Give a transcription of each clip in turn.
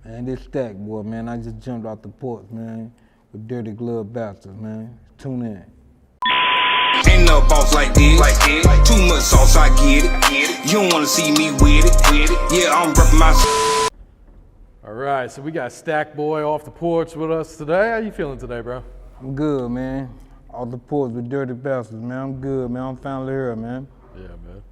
Man, this Stac Boy, man. I just jumped off the porch, man, with Dirty Glove Bastards, man. Tune in. Ain't no boss like this. Too much sauce, I get it. You don't wanna see me with it. Yeah, I'm repping my. All right, so we got Stac Boy off the porch with us today. How you feeling today, bro? I'm good, man. Off the porch with Dirty Bastards, man. I'm good, man. I'm finally here, man. Yeah, man.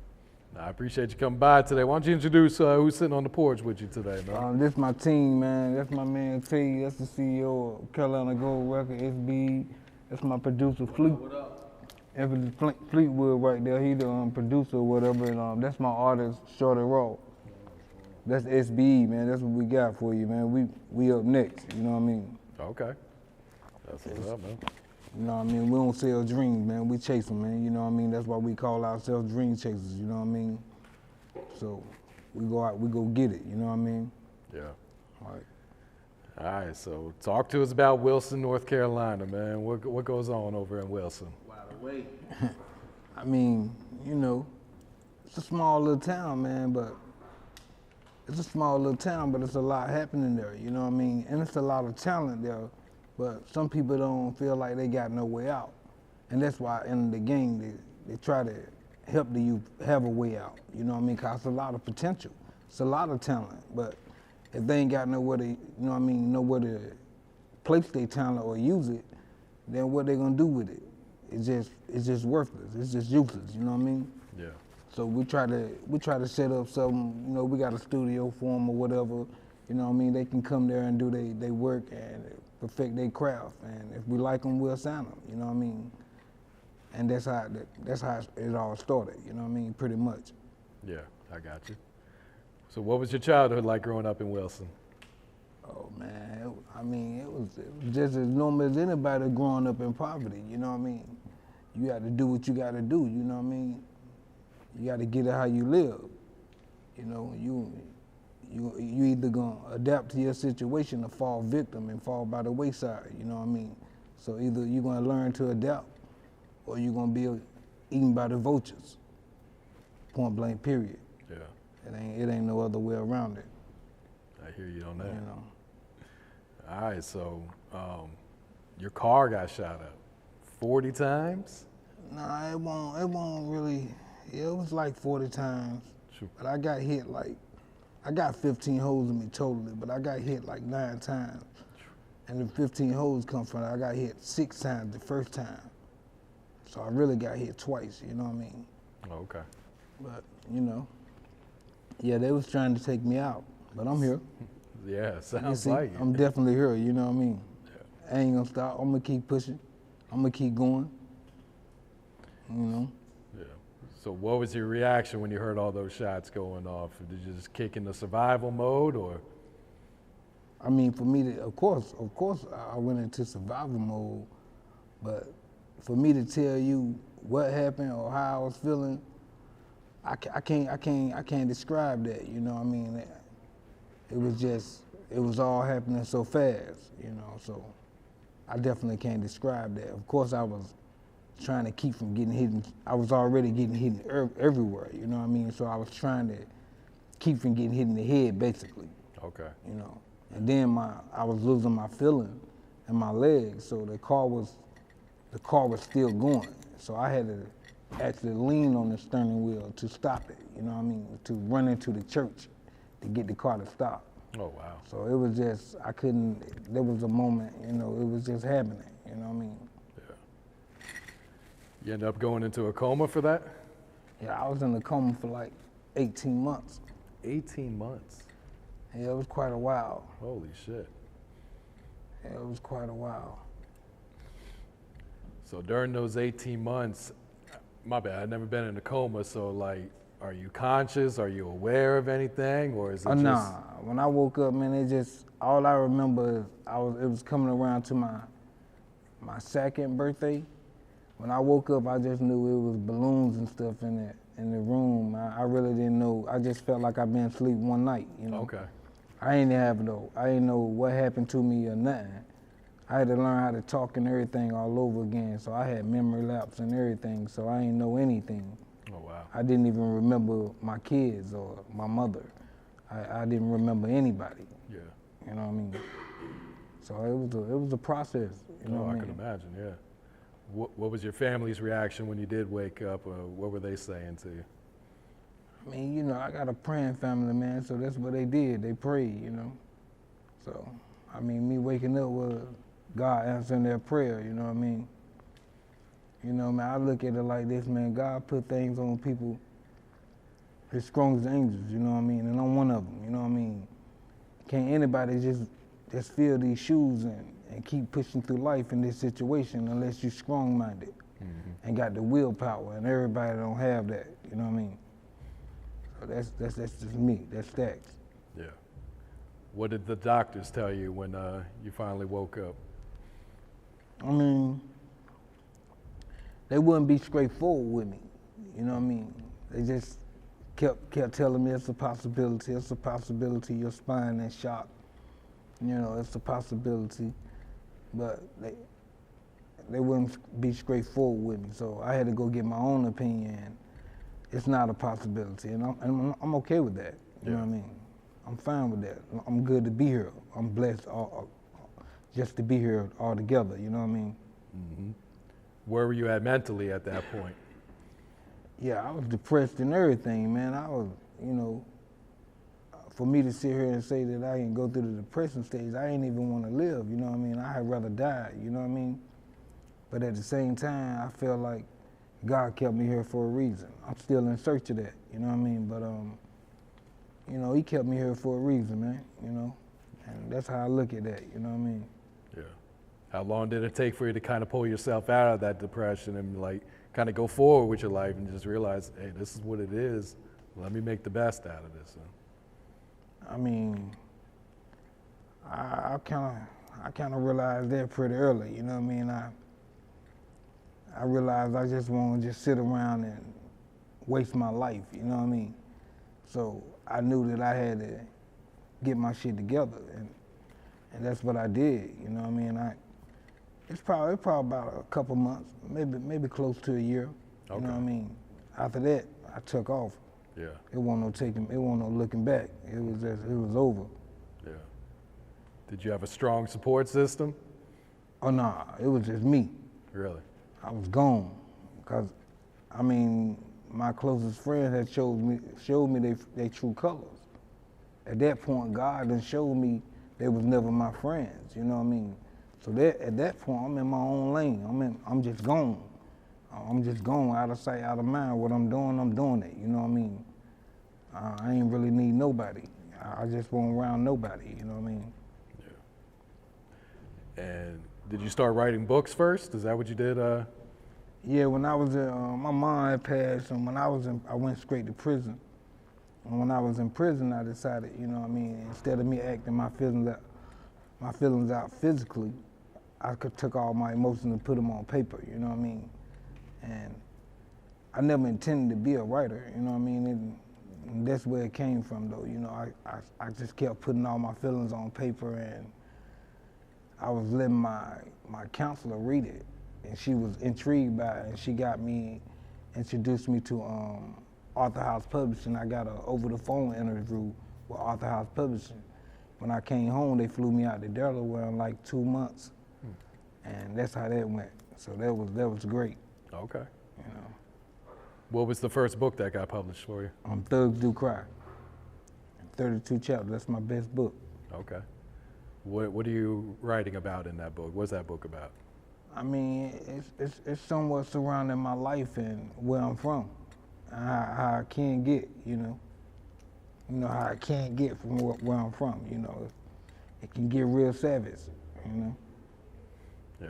I appreciate you coming by today. Why don't you introduce who's sitting on the porch with you today, man? This my team, man. That's my man T. That's the CEO of Carolina Gold Record, SB. That's my producer, Fleet. What up? Anthony Fleetwood right there. He the producer or whatever. And that's my artist, Shorty Raw. That's SBE, man. That's what we got for you, man. We up next, you know what I mean? Okay. That's what's up, man. You know what I mean? We don't sell dreams, man. We chase them, man. You know what I mean? That's why we call ourselves dream chasers, you know what I mean? So we go out, we go get it, you know what I mean? Yeah. All right. All right, so talk to us about Wilson, North Carolina, man. What goes on over in Wilson? Wide awake. I mean, you know, it's a small little town, man, but it's a lot happening there, you know what I mean? And it's a lot of talent there, but some people don't feel like they got no way out. And that's why in the game, they try to help the youth have a way out, you know what I mean? Cause it's a lot of potential, it's a lot of talent, but if they ain't got nowhere to, you know what I mean, nowhere to place their talent or use it, then what they gonna do with it? It's just worthless, it's just useless, you know what I mean? Yeah. So we try to set up something, you know, we got a studio for them or whatever, you know what I mean? They can come there and do their work and perfect their craft. And if we like them, we'll sign them, you know what I mean? And that's how it all started, you know what I mean, pretty much. Yeah, I got you. So what was your childhood like growing up in Wilson? Oh man, it was just as normal as anybody growing up in poverty, you know what I mean? You got to do what you got to do, you know what I mean? You got to get it how you live. You know, you either gonna adapt to your situation or fall victim and fall by the wayside. You know what I mean? So either you're gonna learn to adapt, or you're gonna be eaten by the vultures. Point blank. Period. Yeah. It ain't no other way around it. I hear you on that. You know. All right, so your car got shot up 40 times? Nah, it won't really. Yeah, it was like 40 times, Shoot. but I got hit I got 15 holes in me totally, but I got hit like 9 times. And the 15 holes come from it, I got hit 6 times the first time. So I really got hit twice, you know what I mean? Oh, okay. But, you know, yeah, they was trying to take me out, but I'm here. Yeah, sounds You see, like it. I'm definitely here, you know what I mean? Yeah. I ain't gonna stop, I'm gonna keep pushing, I'm gonna keep going, you know? Yeah. So what was your reaction when you heard all those shots going off? Did you just kick into survival mode, or? I mean, for me to, of course, I went into survival mode, but for me to tell you what happened or how I was feeling, I can't describe that, you know what I mean? It was all happening so fast, you know, so I definitely can't describe that. Of course, I was trying to keep from getting hit. I was already getting hit everywhere, you know what I mean? So I was trying to keep from getting hit in the head, basically. Okay. You know, and then I was losing my feeling in my legs, so the car was still going. So I had to actually lean on the steering wheel to stop it, you know what I mean? To run into the church to get the car to stop. Oh, wow. So it was just, there was a moment, you know, it was just happening, you know what I mean? You end up going into a coma for that? Yeah, I was in a coma for like 18 months. 18 months. Yeah, it was quite a while. Holy shit. Yeah, it was quite a while. So during those 18 months, my bad, I've never been in a coma, so like, are you conscious? Are you aware of anything, or is it just? Nah, when I woke up, man, all I remember is it was coming around to my second birthday. When I woke up, I just knew it was balloons and stuff in the room. I really didn't know. I just felt like I'd been asleep one night, you know. Okay. I didn't know what happened to me or nothing. I had to learn how to talk and everything all over again, so I had memory lapse and everything, so I didn't know anything. Oh, wow. I didn't even remember my kids or my mother. I didn't remember anybody. Yeah. you know what I mean? So it was a process, you know Oh, what I I can mean? imagine, yeah. What was your family's reaction when you did wake up? What were they saying to you? I mean, you know, I got a praying family, man, so that's what they did. They prayed, you know? So, I mean, me waking up was God answering their prayer, you know what I mean? You know, man, I look at it like this, man. God put things on people, his strongest angels, you know what I mean? And I'm one of them, you know what I mean? Can't anybody just fill these shoes and keep pushing through life in this situation unless you're strong-minded and got the willpower, and everybody don't have that, you know what I mean? So that's just me, that's Stac. Yeah. What did the doctors tell you when you finally woke up? I mean, they wouldn't be straightforward with me, you know what I mean? They just kept telling me it's a possibility, your spine is shot, you know, it's a possibility, but they wouldn't be straightforward with me, so I had to go get my own opinion. It's not a possibility, and I'm okay with that, you know what I mean? I'm fine with that. I'm good to be here. I'm blessed just to be here all together, you know what I mean? Mm-hmm. Where were you at mentally at that point? Yeah, I was depressed and everything, man. I was, you know, for me to sit here and say that I didn't go through the depression stage, I didn't even want to live, you know what I mean? I had rather die, you know what I mean? But at the same time, I feel like God kept me here for a reason. I'm still in search of that, you know what I mean? But, you know, he kept me here for a reason, man, you know? And that's how I look at that, you know what I mean? Yeah. How long did it take for you to kind of pull yourself out of that depression and like kind of go forward with your life and just realize, hey, this is what it is. Let me make the best out of this. I mean, I kind of realized that pretty early, you know what I mean? I realized I just want to just sit around and waste my life, you know what I mean? So I knew that I had to get my shit together, and that's what I did, you know what I mean? It's probably about a couple months, maybe close to a year, you know what I mean? After that, I took off. Yeah. It wasn't no looking back. It was over. Yeah. Did you have a strong support system? Oh nah, it was just me. Really? I was gone, cause I mean, my closest friends had showed me their true colors. At that point, God done showed me they was never my friends. You know what I mean? So at that point, I'm in my own lane. I'm just gone. I'm just gone, out of sight, out of mind. What I'm doing it. You know what I mean? I ain't really need nobody. I just won't around nobody. You know what I mean? Yeah. And did you start writing books first? Is that what you did? Yeah, when I was my mom had passed, and when I went straight to prison. And when I was in prison, I decided, you know what I mean, instead of me acting my feelings out physically, I took all my emotions and put them on paper, you know what I mean? And I never intended to be a writer, you know what I mean? And that's where it came from, though, you know. I just kept putting all my feelings on paper, and I was letting my counselor read it, and she was intrigued by it, and she introduced me to Arthur House Publishing. I got an over-the-phone interview with Arthur House Publishing. When I came home, they flew me out to Delaware in like 2 months, and that's how that went. So that was great. Okay. You know. What was the first book that got published for you? Thugs Do Cry. 32 chapters. That's my best book. Okay. What are you writing about in that book? What's that book about? I mean, it's somewhat surrounding my life and where I'm from, how I can get, you know. You know, how I can't get from where I'm from, you know. It can get real savage, you know. Yeah.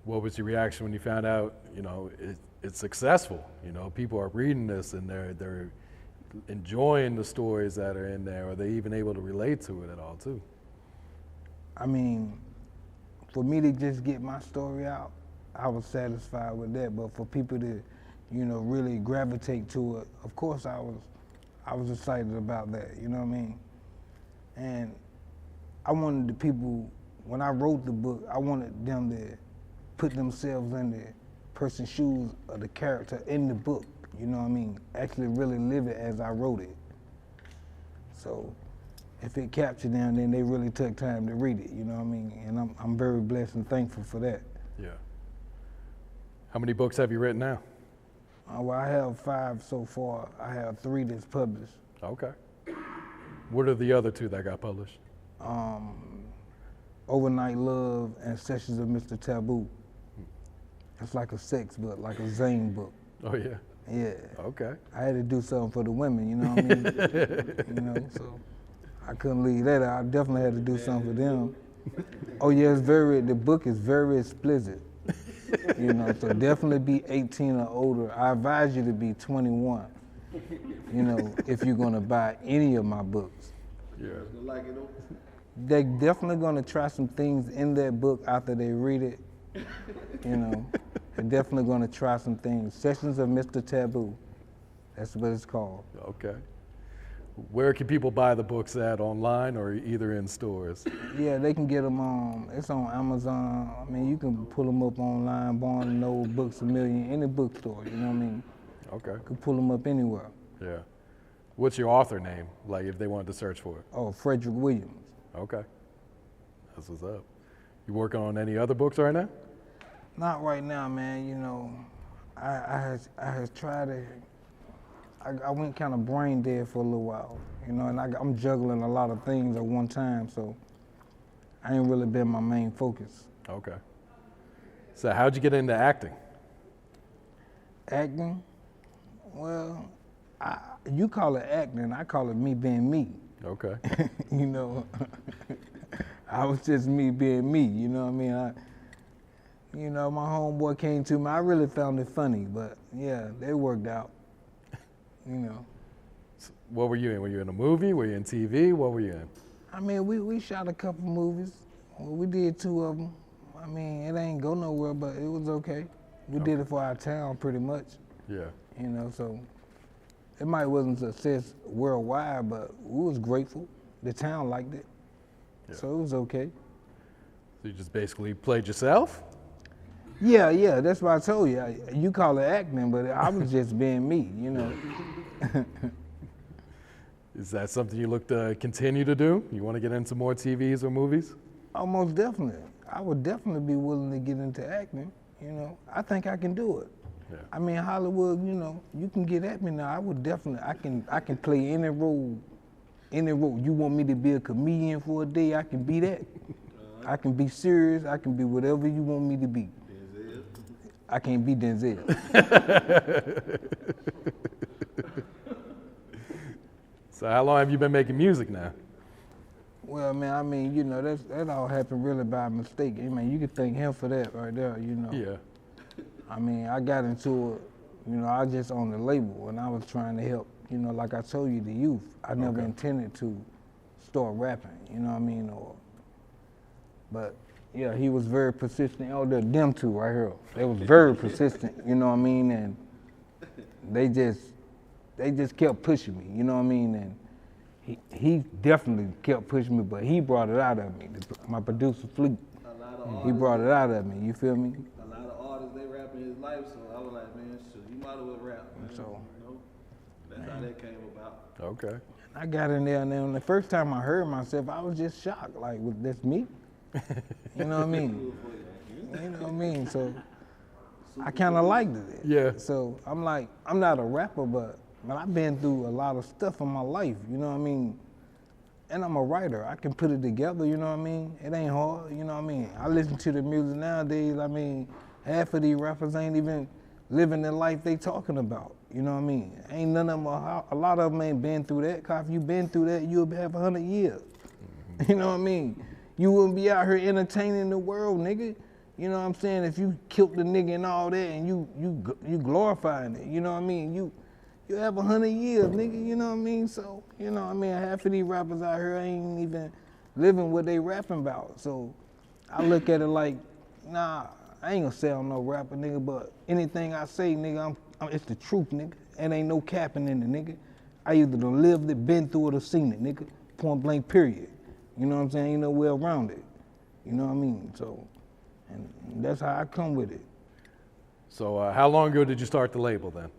What was your reaction when you found out, you know, it's successful? You know, people are reading this and they're enjoying the stories that are in there. Are they even able to relate to it at all, too? I mean, for me to just get my story out, I was satisfied with that. But for people to, you know, really gravitate to it, of course I was excited about that, you know what I mean? And I wanted the people, when I wrote the book, I wanted them to put themselves in the person's shoes of the character in the book, you know what I mean? Actually really live it as I wrote it. So if it captured them, then they really took time to read it, you know what I mean? And I'm very blessed and thankful for that. Yeah. How many books have you written now? Well, I have 5 so far. I have 3 that's published. Okay. What are the other 2 that got published? Overnight Love and Sessions of Mr. Taboo. It's like a sex book, like a Zane book. Oh, yeah. Yeah. Okay. I had to do something for the women, you know what I mean? You know, so I couldn't leave that out. I definitely had to do something for them. Oh yeah, the book is very explicit. You know, so definitely be 18 or older. I advise you to be 21, you know, if you're gonna buy any of my books. Yeah. They're definitely gonna try some things in that book after they read it, you know. They're definitely gonna try some things. Sessions of Mr. Taboo, that's what it's called. Okay. Where can people buy the books at, online or either in stores? Yeah, they can get them on, it's on Amazon. I mean, you can pull them up online, Barnes & Noble, Books A Million, any bookstore, you know what I mean? Okay. You can pull them up anywhere. Yeah. What's your author name, like if they wanted to search for it? Oh, Frederick Williams. Okay. That's what's up. You working on any other books right now? Not right now, man, you know. I has tried to, I went kind of brain dead for a little while, you know, and I'm juggling a lot of things at one time, so I ain't really been my main focus. Okay. So how'd you get into acting? Acting? Well, you call it acting, I call it me being me. Okay. You know, I was just me being me, you know what I mean? You know, my homeboy came to me, I really found it funny, but yeah, they worked out, you know. What were you in? Were you in a movie? Were you in TV? What were you in? I mean, we shot a couple movies. Well, we did 2 of them. I mean, it ain't go nowhere, but it was okay. We did it for our town pretty much. Yeah. You know, so it might wasn't a success worldwide, but we was grateful. The town liked it. Yeah. So it was okay. So you just basically played yourself? Yeah, that's what I told you. You call it acting, but I was just being me, you know. Is that something you look to continue to do? You want to get into more TVs or movies? Oh, most definitely. I would definitely be willing to get into acting, you know. I think I can do it. Yeah. I mean, Hollywood, you know, you can get at me now. I would definitely, I can play any role. You want me to be a comedian for a day, I can be that. I can be serious, I can be whatever you want me to be. Denzel? I can't be Denzel. So how long have you been making music now? Well, man, I mean, you know, that all happened really by mistake. I mean, you could thank him for that right there, you know. Yeah. I mean, I got into it, you know, I just on the label and I was trying to help, you know, like I told you, the youth. I never intended to start rapping, you know what I mean? But yeah, he was very persistent. Oh, them 2 right here. They was very persistent, you know what I mean? And they just kept pushing me, you know what I mean? And he definitely kept pushing me, but he brought it out of me. My producer, Fleet, he brought it out of me, you feel me? A lot of artists, they rap in his life, so I was like, man, shit, you might as well rap, man. So, you know, that's how that came about. Okay. I got in there, and then the first time I heard myself, I was just shocked, like, that's me? You know what I mean? You know what I mean? So I kind of liked it. Yeah. So I'm like, I'm not a rapper, but I've been through a lot of stuff in my life, you know what I mean? And I'm a writer. I can put it together, you know what I mean? It ain't hard, you know what I mean? I listen to the music nowadays, I mean, half of these rappers ain't even living the life they talking about, you know what I mean? Ain't none of them, a lot of them ain't been through that, cause if you been through that, you'll have 100 years. You know what I mean? You wouldn't be out here entertaining the world, nigga. You know what I'm saying? If you killed the nigga and all that and you glorifying it, you know what I mean? You have 100 years, nigga, you know what I mean? So, you know what I mean? Half of these rappers out here ain't even living what they rapping about. So I look at it like, nah, I ain't gonna say I'm no rapper, nigga, but anything I say, nigga, it's the truth, nigga. And ain't no capping in it, nigga. I either done lived it, been through it, or seen it, nigga. Point blank, period. You know what I'm saying? Ain't no way around it. You know what I mean? So, and that's how I come with it. So how long ago did you start the label then?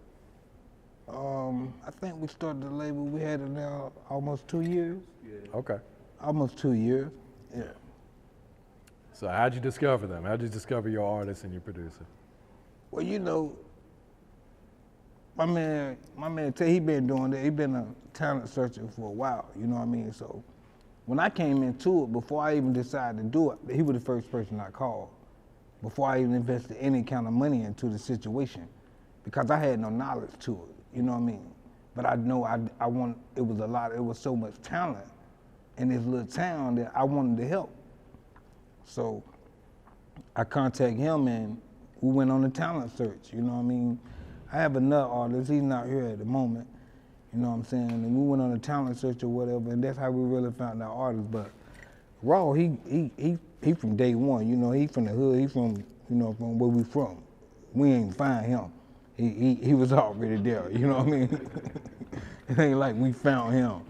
I think we started the label. We had it now almost 2 years. Okay. Almost 2 years. Yeah. So how'd you discover them? How'd you discover your artist and your producer? Well, you know, my man Tay, he been doing that. He been a talent searcher for a while. You know what I mean? So when I came into it, before I even decided to do it, he was the first person I called. Before I even invested any kind of money into the situation, because I had no knowledge to it. You know what I mean? But I know it was so much talent in this little town that I wanted to help. So I contacted him and we went on a talent search, you know what I mean? I have another artist, he's not here at the moment, you know what I'm saying? And we went on a talent search or whatever, and that's how we really found our artist. But Raw, he from day one, you know, he from the hood, he from, you know, from where we from. We ain't find him. He was already there, you know what I mean? It ain't like we found him.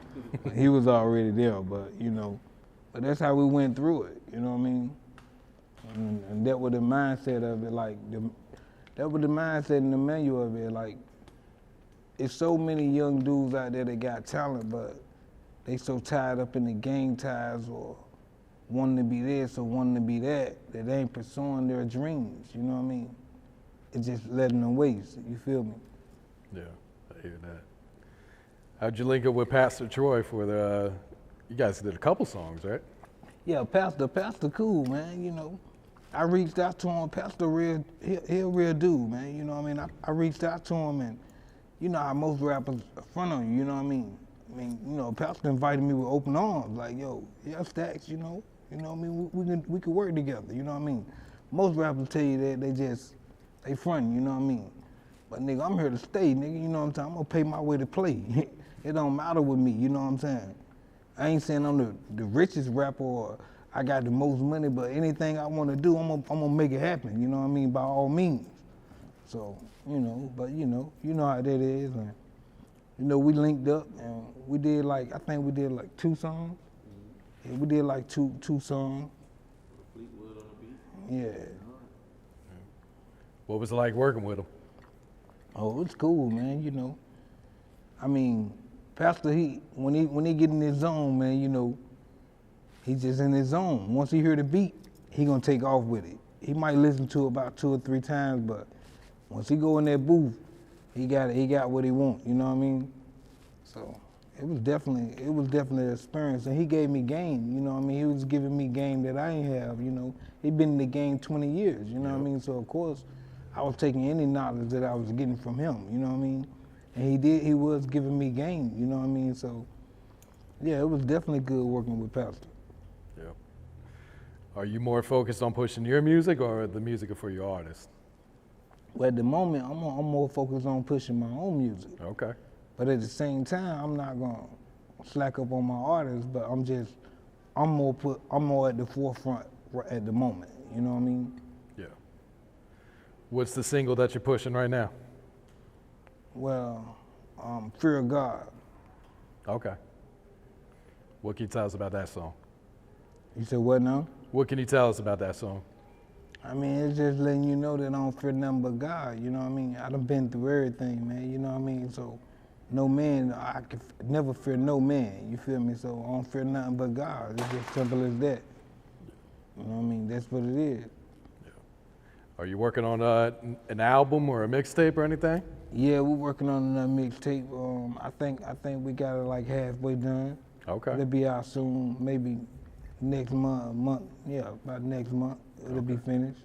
He was already there, but you know, but that's how we went through it, you know what I mean? And that was the mindset of it, like, that was the mindset and the manual of it, like, it's so many young dudes out there that got talent, but they so tied up in the gang ties or wanting to be this or wanting to be that they ain't pursuing their dreams, you know what I mean? It's just letting them waste, you feel me? Yeah, I hear that. How'd you link up with Pastor Troy for the, you guys did a couple songs, right? Yeah, Pastor cool, man, you know. I reached out to him, Pastor he a real dude, man, you know what I mean? I reached out to him and you know how most rappers front on you, you know what I mean? You know, Pastor invited me with open arms, like, yo, yeah, Stax, you know what I mean? We could work together, you know what I mean? Most rappers tell you that they frontin', you know what I mean? But nigga, I'm here to stay, nigga, you know what I'm saying? I'm gonna pay my way to play. It don't matter with me, you know what I'm saying? I ain't saying I'm the richest rapper or I got the most money, but anything I wanna do, I'm gonna make it happen, you know what I mean, by all means. So, you know, but you know how that is. And, you know, we linked up and we did like, I think we did like 2 songs. Yeah, we did like two songs. Fleetwood on the beat. Yeah. What was it like working with him? Oh, it's cool, man, you know. I mean, Pastor, when he get in his zone, man, you know, he's just in his zone. Once he hear the beat, he gonna take off with it. He might listen to it about 2 or 3 times, but once he go in that booth, he got what he want, you know what I mean? So it was definitely an experience, and he gave me game, you know what I mean? He was giving me game that I ain't have, you know. He been in the game 20 years, you know what I mean? So of course, I was taking any knowledge that I was getting from him, you know what I mean? And he was giving me game, you know what I mean? So yeah, it was definitely good working with Pastor. Yeah. Are you more focused on pushing your music or the music for your artist? Well, at the moment, I'm more focused on pushing my own music. Okay. But at the same time, I'm not gonna slack up on my artists, but I'm more at the forefront at the moment, you know what I mean? Yeah. What's the single that you're pushing right now? Well, Fear of God. Okay. What can you tell us about that song? You said what now? What can you tell us about that song? I mean, it's just letting you know that I don't fear nothing but God, you know what I mean? I done been through everything, man, you know what I mean? So, no man, I can never fear no man, you feel me? So, I don't fear nothing but God. It's just simple as that. You know what I mean? That's what it is. Yeah. Are you working on an album or a mixtape or anything? Yeah, we're working on another mixtape. I think we got it like halfway done. Okay. It'll be out soon, maybe next month. Yeah, about next month. It'll be finished.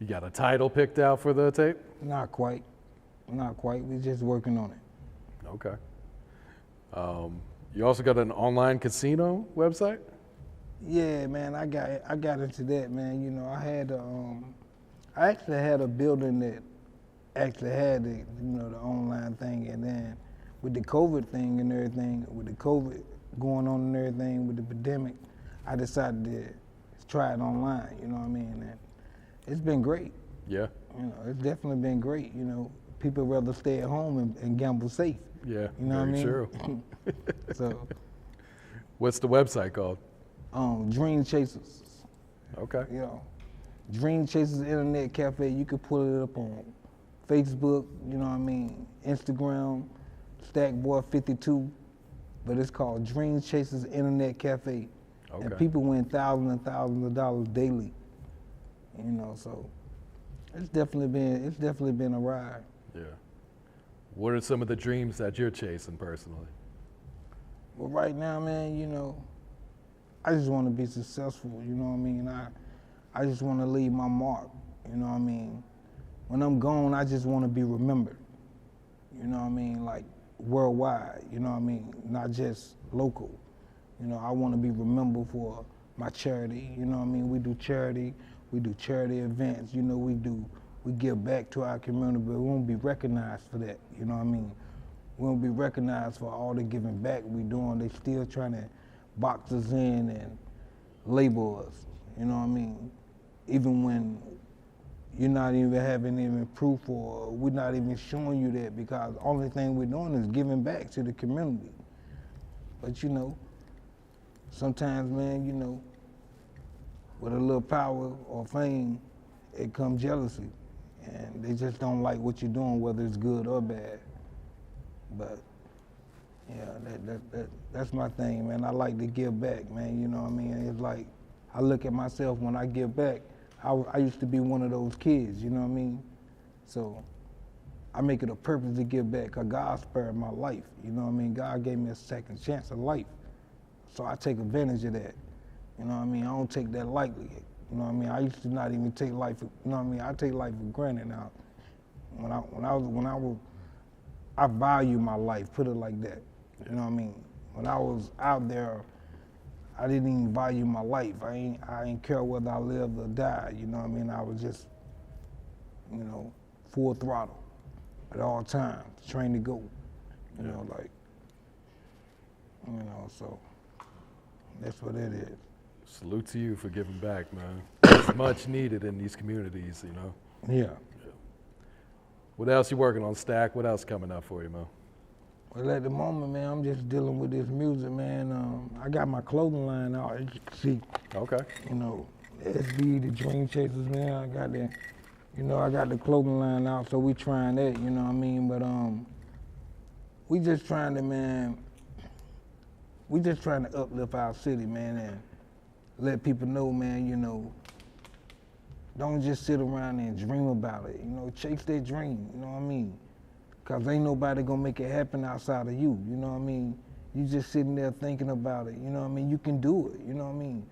You got a title picked out for the tape? Not quite. We're just working on it. Okay. You also got an online casino website? Yeah, man, I got into that, man. You know, I actually had a building that actually had the online thing, and then with the COVID thing and everything, with the COVID going on and everything, with the pandemic, I decided to try it online, you know what I mean? And it's been great. Yeah. You know, it's definitely been great, you know. People rather stay at home and gamble safe. Yeah, you know very what I mean? true. So, what's the website called? Dream Chasers. Okay. You know, Dream Chasers Internet Cafe. You can pull it up on Facebook, you know what I mean, Instagram, Stac Boy 52, but it's called Dream Chasers Internet Cafe. Okay. And people win thousands and thousands of dollars daily. You know, so it's definitely been a ride. Yeah. What are some of the dreams that you're chasing personally? Well, right now, man, you know, I just want to be successful, you know what I mean? I just want to leave my mark, you know what I mean? When I'm gone, I just want to be remembered, you know what I mean? Like worldwide, you know what I mean? Not just local. You know, I want to be remembered for my charity, you know what I mean? We do charity events, you know, we give back to our community, but we won't be recognized for that, you know what I mean? We won't be recognized for all the giving back we doing. They still trying to box us in and label us, you know what I mean? Even when you're not even having any proof, or we're not even showing you that, because the only thing we're doing is giving back to the community. But you know, sometimes, man, you know, with a little power or fame, it comes jealousy. And they just don't like what you're doing, whether it's good or bad. But yeah, that's my thing, man. I like to give back, man, you know what I mean? It's like, I look at myself when I give back, I used to be one of those kids, you know what I mean? So I make it a purpose to give back, because God spared my life, you know what I mean? God gave me a second chance of life. So I take advantage of that, you know what I mean? I don't take that lightly, you know what I mean? I used to not even take life, you know what I mean? I take life for granted now. I value my life, put it like that, you know what I mean? When I was out there, I didn't even value my life. I ain't care whether I lived or died, you know what I mean? I was just, you know, full throttle at all times, trained to go, you know, like, you know, so that's what it is. Salute to you for giving back, man. It's much needed in these communities, you know? Yeah. What else you working on, Stac? What else coming up for you, man? Well, at the moment, man, I'm just dealing with this music, man. I got my clothing line out, as you can see. Okay. You know, SB, the Dream Chasers, man. I got the, you know, I got the clothing line out, so we trying that, you know what I mean? But we just trying to, man, we just trying to uplift our city, man, and let people know, man, you know, don't just sit around and dream about it. You know, chase that dream, you know what I mean? Because ain't nobody gonna make it happen outside of you, you know what I mean? You just sitting there thinking about it, you know what I mean? You can do it, you know what I mean?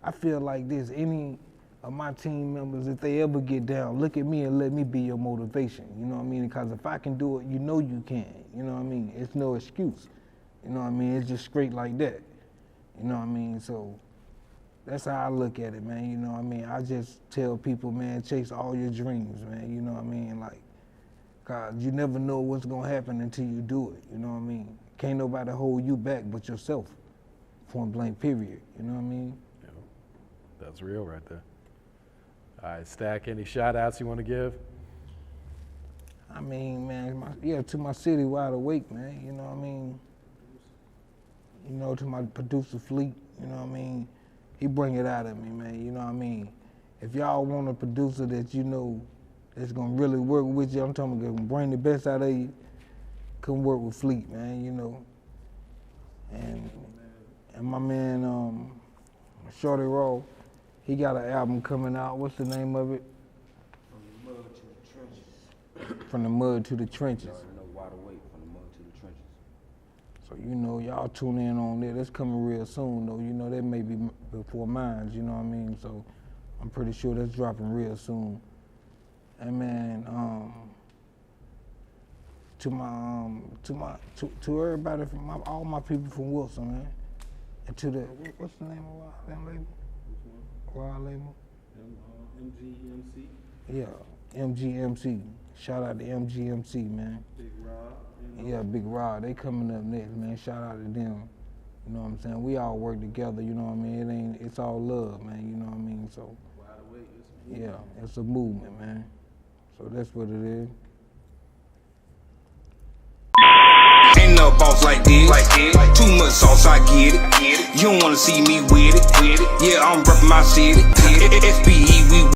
I feel like this, any of my team members, if they ever get down, look at me and let me be your motivation, you know what I mean? Because if I can do it, you know you can, you know what I mean? It's no excuse, you know what I mean? It's just straight like that, you know what I mean? So that's how I look at it, man, you know what I mean? I just tell people, man, chase all your dreams, man, you know what I mean? Like, cause you never know what's gonna happen until you do it, you know what I mean? Can't nobody hold you back but yourself, point blank period, you know what I mean? Yeah, that's real right there. All right, Stac, any shout outs you wanna give? I mean, man, to my city Wide Awake, man, you know what I mean? You know, to my producer Fleet, you know what I mean? He bring it out of me, man, you know what I mean? If y'all want a producer that you know that's gonna really work with you, I'm talking about gonna bring the best out of you, come work with Fleet, man, you know. And my man, Shorty Raw, he got an album coming out. What's the name of it? From the mud to the trenches. From the mud to the trenches. You already know Wide Awake, from the mud to the trenches. So, you know, y'all tune in on that. That's coming real soon, though. You know, that may be before mine, you know what I mean? So I'm pretty sure that's dropping real soon. And man, to everybody from all my people from Wilson, man, and to the what's the name of that label? Wild label? MGMC. Yeah, MGMC. Shout out to MGMC, man. Big Rob. Yeah, Big Rod. They coming up next, man. Shout out to them. You know what I'm saying? We all work together. You know what I mean? It's all love, man. You know what I mean? So. Wide Awake. Yeah, it's a movement, man. So that's what it is. Ain't no boss like this. Too much sauce, I get it. You don't wanna see me with it. Yeah, I'm reppin' my city. SBE, we